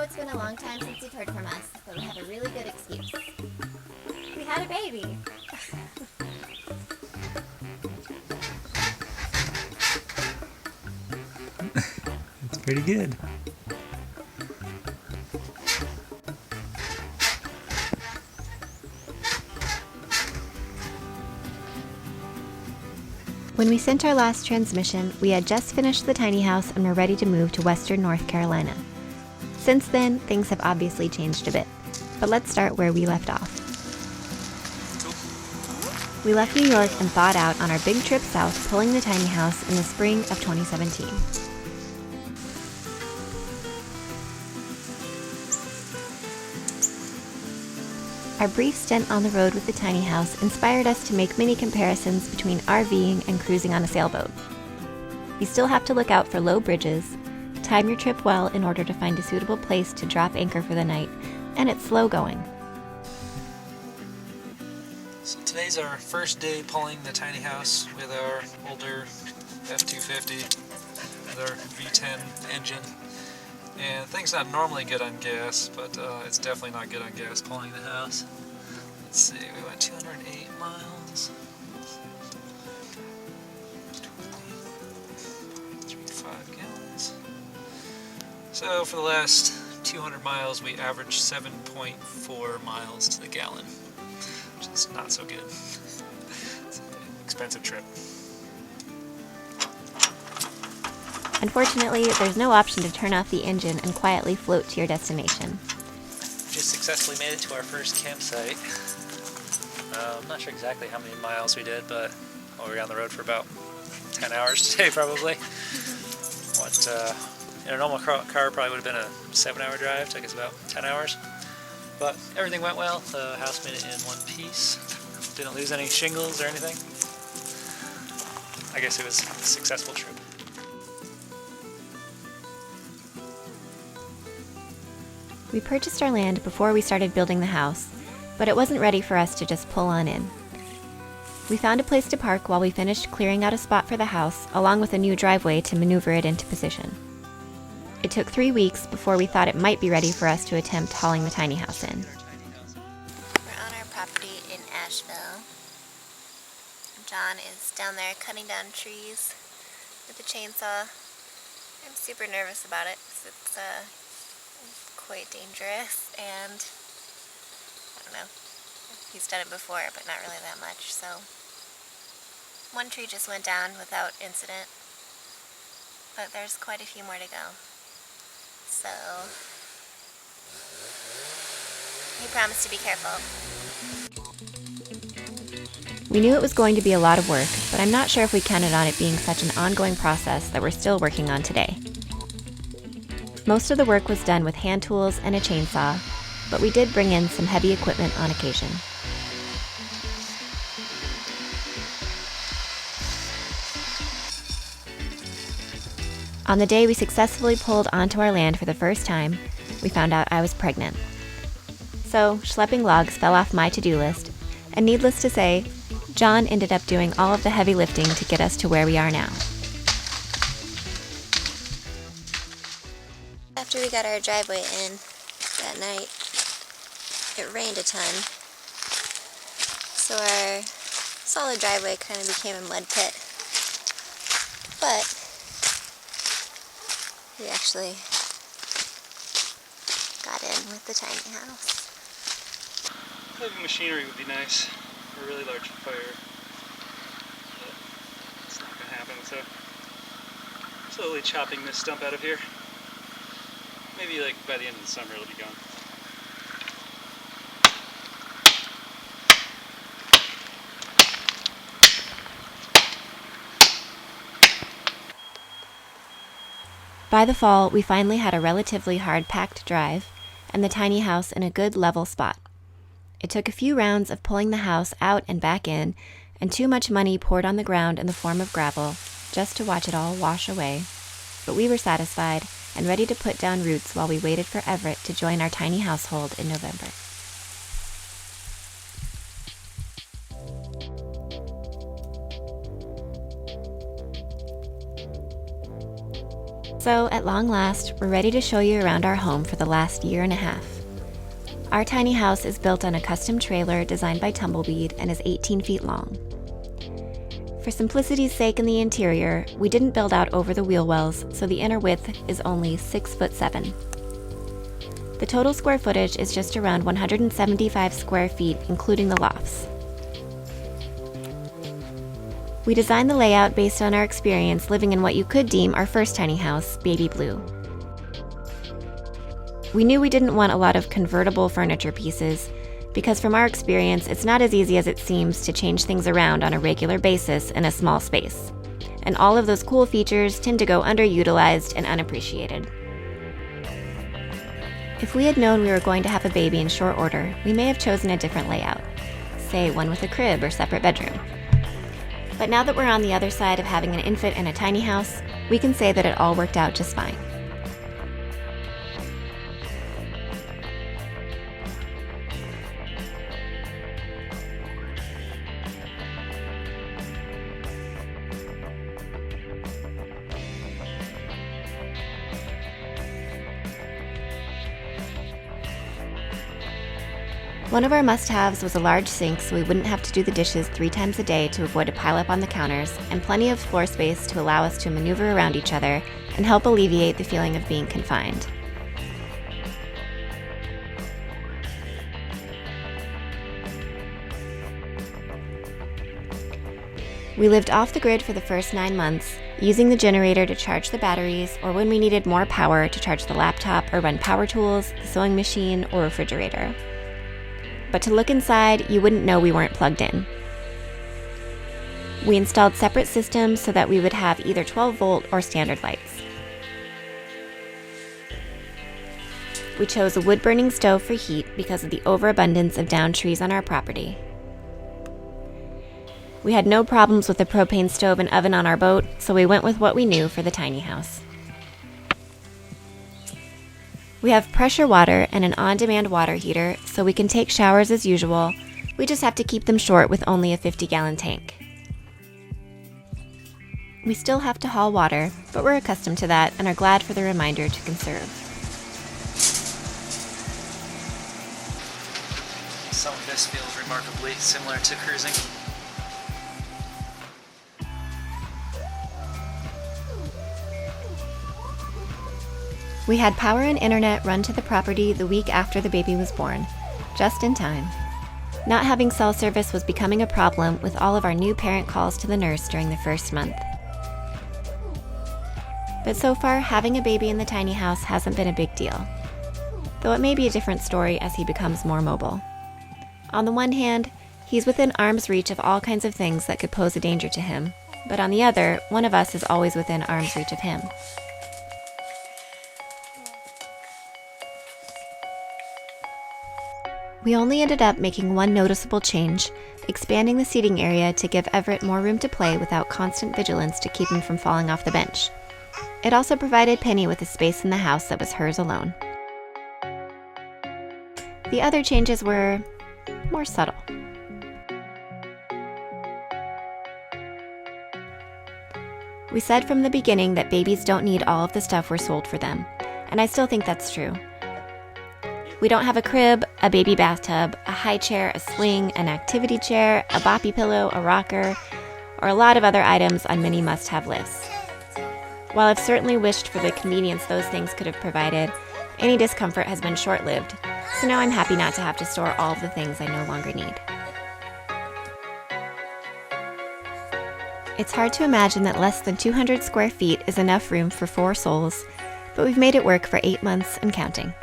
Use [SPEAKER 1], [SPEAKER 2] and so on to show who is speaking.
[SPEAKER 1] it's been a long time since you've heard from us, but we have a really good excuse. We had a baby.
[SPEAKER 2] It's pretty good.
[SPEAKER 1] When we sent our last transmission, we had just finished the tiny house and were ready to move to western North Carolina. Since then, things have obviously changed a bit, but let's start where we left off. We left New York and thawed out on our big trip south, pulling the tiny house in the spring of 2017. Our brief stint on the road with the tiny house inspired us to make many comparisons between RVing and cruising on a sailboat. You still have to look out for low bridges, time your trip well in order to find a suitable place to drop anchor for the night, and it's slow going.
[SPEAKER 2] So today's our first day pulling the tiny house with our older F-250 with our V10 engine. And things not normally good on gas, but it's definitely not good on gas pulling the house. Let's see, we went 208 miles. 3.5 gallons. So for the last 200 miles, we averaged 7.4 miles to the gallon, which is not so good. It's an expensive trip.
[SPEAKER 1] Unfortunately, there's no option to turn off the engine and quietly float to your destination.
[SPEAKER 2] Just successfully made it to our first campsite. I'm not sure exactly how many miles we did, but we were on the road for about 10 hours today probably. What, in a normal car probably would have been a 7-hour drive, took us about 10 hours. But everything went well, the house made it in one piece. Didn't lose any shingles or anything. I guess it was a successful trip.
[SPEAKER 1] We purchased our land before we started building the house, but it wasn't ready for us to just pull on in. We found a place to park while we finished clearing out a spot for the house, along with a new driveway to maneuver it into position. It took 3 weeks before we thought it might be ready for us to attempt hauling the tiny house in. We're on our property in Asheville. John is down there cutting down trees with a chainsaw. I'm super nervous about it because it's quite dangerous, and I don't know, he's done it before but not really that much. So one tree just went down without incident, but there's quite a few more to go. So he promised to be careful. We knew it was going to be a lot of work, but I'm not sure if we counted on it being such an ongoing process that we're still working on today. Most of the work was done with hand tools and a chainsaw, but we did bring in some heavy equipment on occasion. On the day we successfully pulled onto our land for the first time, we found out I was pregnant. So, schlepping logs fell off my to-do list, and needless to say, John ended up doing all of the heavy lifting to get us to where we are now. After we got our driveway in that night, it rained a ton, so our solid driveway kind of became a mud pit. But we actually got in with the tiny house.
[SPEAKER 2] Heavy machinery would be nice for a really large fire, but it's not going to happen, so slowly chopping this stump out of here. Maybe like by the end of the summer it'll be gone.
[SPEAKER 1] By the fall, we finally had a relatively hard-packed drive and the tiny house in a good level spot. It took a few rounds of pulling the house out and back in, and too much money poured on the ground in the form of gravel just to watch it all wash away. But we were satisfied and ready to put down roots while we waited for Everett to join our tiny household in November. So, at long last, we're ready to show you around our home for the last year and a half. Our tiny house is built on a custom trailer designed by Tumbleweed and is 18 feet long. For simplicity's sake in the interior, we didn't build out over the wheel wells, so the inner width is only 6'7". The total square footage is just around 175 square feet, including the lofts. We designed the layout based on our experience living in what you could deem our first tiny house, Baby Blue. We knew we didn't want a lot of convertible furniture pieces, because from our experience, it's not as easy as it seems to change things around on a regular basis in a small space. And all of those cool features tend to go underutilized and unappreciated. If we had known we were going to have a baby in short order, we may have chosen a different layout, say one with a crib or separate bedroom. But now that we're on the other side of having an infant in a tiny house, we can say that it all worked out just fine. One of our must-haves was a large sink so we wouldn't have to do the dishes 3 times a day to avoid a pileup on the counters, and plenty of floor space to allow us to maneuver around each other and help alleviate the feeling of being confined. We lived off the grid for the first 9 months, using the generator to charge the batteries, or when we needed more power to charge the laptop or run power tools, the sewing machine, or refrigerator. But to look inside, you wouldn't know we weren't plugged in. We installed separate systems so that we would have either 12-volt or standard lights. We chose a wood-burning stove for heat because of the overabundance of downed trees on our property. We had no problems with the propane stove and oven on our boat, so we went with what we knew for the tiny house. We have pressure water and an on-demand water heater, so we can take showers as usual. We just have to keep them short with only a 50-gallon tank. We still have to haul water, but we're accustomed to that and are glad for the reminder to conserve.
[SPEAKER 2] Some of this feels remarkably similar to cruising.
[SPEAKER 1] We had power and internet run to the property the week after the baby was born, just in time. Not having cell service was becoming a problem with all of our new parent calls to the nurse during the first month. But so far, having a baby in the tiny house hasn't been a big deal, though it may be a different story as he becomes more mobile. On the one hand, he's within arm's reach of all kinds of things that could pose a danger to him, but on the other, one of us is always within arm's reach of him. We only ended up making one noticeable change, expanding the seating area to give Everett more room to play without constant vigilance to keep him from falling off the bench. It also provided Penny with a space in the house that was hers alone. The other changes were more subtle. We said from the beginning that babies don't need all of the stuff we're sold for them, and I still think that's true. We don't have a crib, a baby bathtub, a high chair, a swing, an activity chair, a boppy pillow, a rocker, or a lot of other items on many must-have lists. While I've certainly wished for the convenience those things could have provided, any discomfort has been short-lived, so now I'm happy not to have to store all of the things I no longer need. It's hard to imagine that less than 200 square feet is enough room for 4 souls, but we've made it work for 8 months and counting.